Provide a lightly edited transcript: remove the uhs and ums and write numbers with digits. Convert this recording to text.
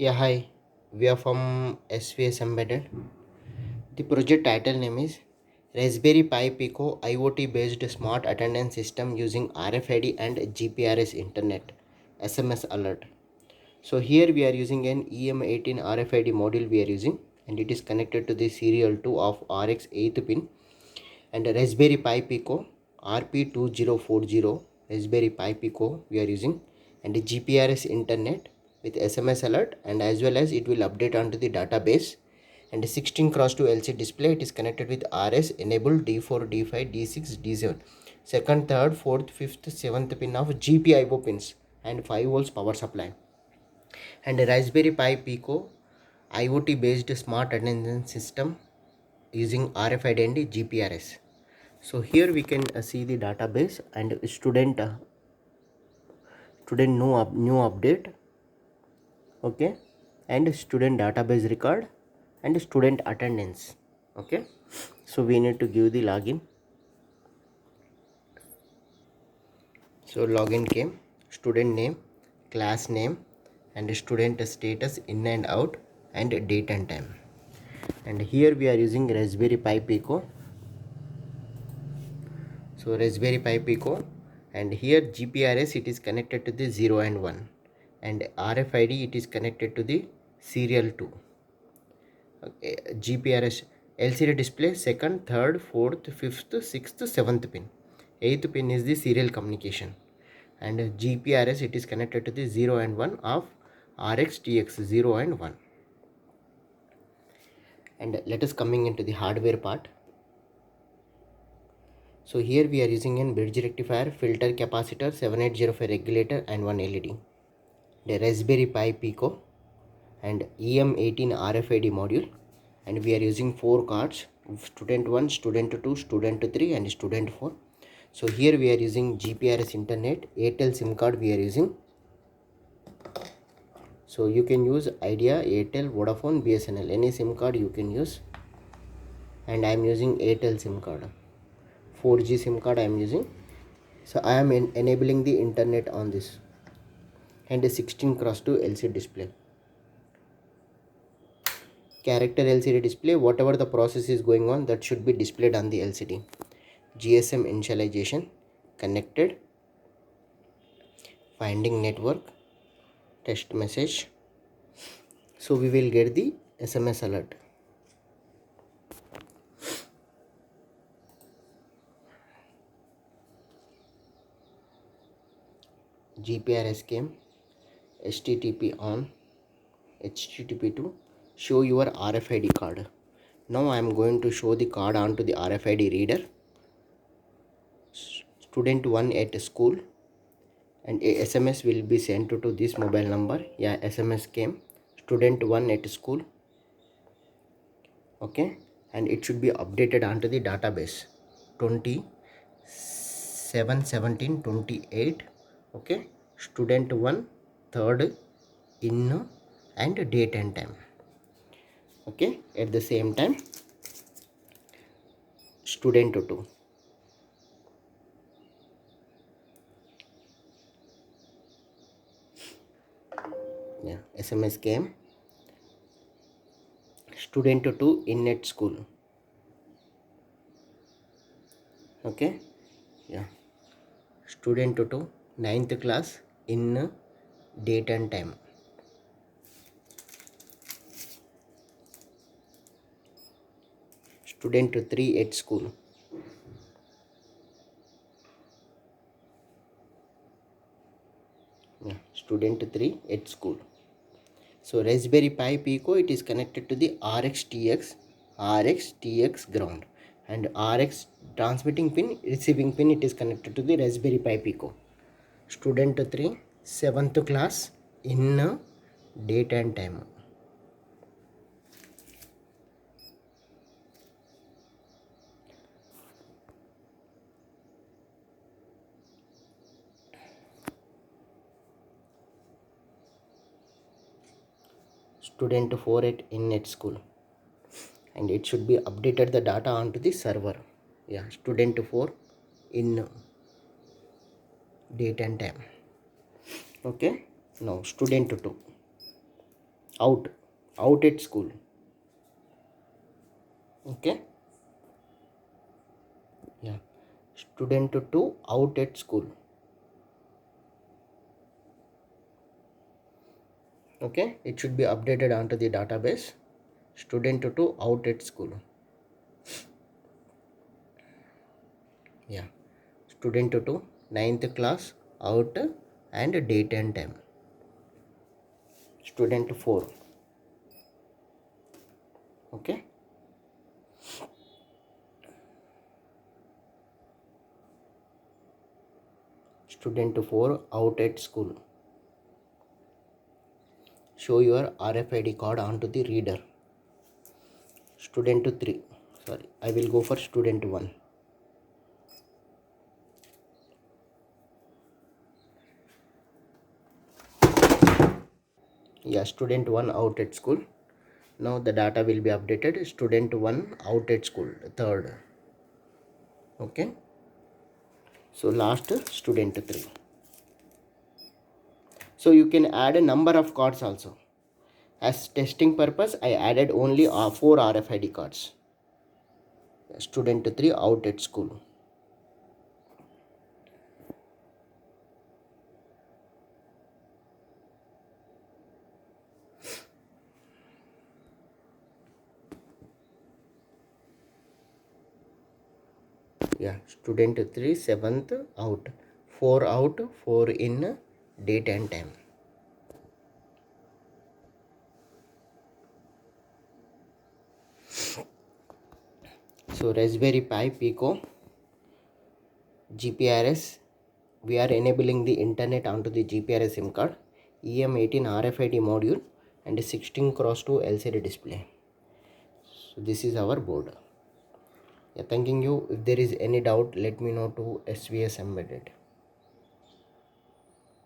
Yeah, hi. We are from SVS Embedded. The project title name is Raspberry Pi Pico IoT based smart attendance system using RFID and GPRS Internet SMS alert. So here we are using an EM18 RFID module we are using, and it is connected to the serial 2 of RX 8th pin, and a Raspberry Pi Pico RP2040 Raspberry Pi Pico we are using, and a GPRS Internet with SMS alert, and as well as it will update onto the database, and a 16 cross 2 LCD display. It is connected with RS enabled D4 D5 D6 D7 second third fourth fifth seventh pin of GPIO pins, and 5 volts power supply, and a Raspberry Pi Pico IoT based smart attendance system using RFID and GPRS. So here we can see the database and student new update, okay, and student database record and student attendance, okay. So we need to give the login. So login came, student name, class name, and student status in and out, and date and time. And here we are using Raspberry Pi Pico. So Raspberry Pi Pico, and here GPRS it is connected to the 0 and 1, and RFID it is connected to the serial 2. Okay, GPRS LCD display second, third, fourth, fifth, sixth, seventh pin. Eighth pin is the serial communication, and GPRS it is connected to the 0 and 1 of RxTX 0 and 1. And let us coming into the hardware part. So here we are using an bridge rectifier, filter capacitor, 7805 regulator, and one LED. The Raspberry Pi Pico and EM18 RFID module, and we are using 4 cards: student 1, student 2, student 3, and student 4. So here we are using GPRS Internet, Airtel SIM card we are using. So you can use Idea, Airtel, Vodafone, BSNL, any SIM card you can use, and I am using Airtel SIM card. 4G SIM card I am using. So I am enabling the internet on this, and a 16 cross 2 LCD display. Character LCD display, whatever the process is going on, that should be displayed on the LCD. GSM initialization connected, finding network, test message. So we will get the SMS alert. GPRS came, HTTP on, HTTP to show your RFID card. Now I am going to show the card onto the RFID reader. Student 1 at school, and a SMS will be sent to this mobile number. Yeah, SMS came, student 1 at school, okay, and it should be updated onto the database 27/17/28, okay. Student 1 third in and date and time, okay. At the same time student 2, yeah, SMS came, student 2 in at school, okay. Yeah, student 2 9th class in date and time, student 3 at school, yeah, student 3 at school. So Raspberry Pi Pico, it is connected to the RxTX ground, and RX transmitting pin, receiving pin, it is connected to the Raspberry Pi Pico. Student 3 7th class in date and time. Student 4 at school, and it should be updated the data onto the server. Yeah, student 4 in date and time, okay. Now student 2, out out at school. Okay, yeah, student 2 out at school. Okay, it should be updated onto the database. Student 2 out at school. Yeah, student 2 ninth class out and date and time. Student 4. Okay, student 4 out at school. Show your RFID card onto the reader. Student 3, sorry, I will go for student 1. Yeah, student 1 out at school. Now the data will be updated. Student 1 out at school, third. Okay, so last student 3. So you can add a number of cards also. As testing purpose, I added only 4 RFID cards. Student 3 out at school. Yeah, student 3 7th out. 4 out, 4 in date and time. So Raspberry Pi Pico GPRS, we are enabling the internet onto the GPRS SIM card, EM18 RFID module and 16x2 LCD display. So this is our board. Yeah, thanking you. If there is any doubt, let me know to SVS Embedded.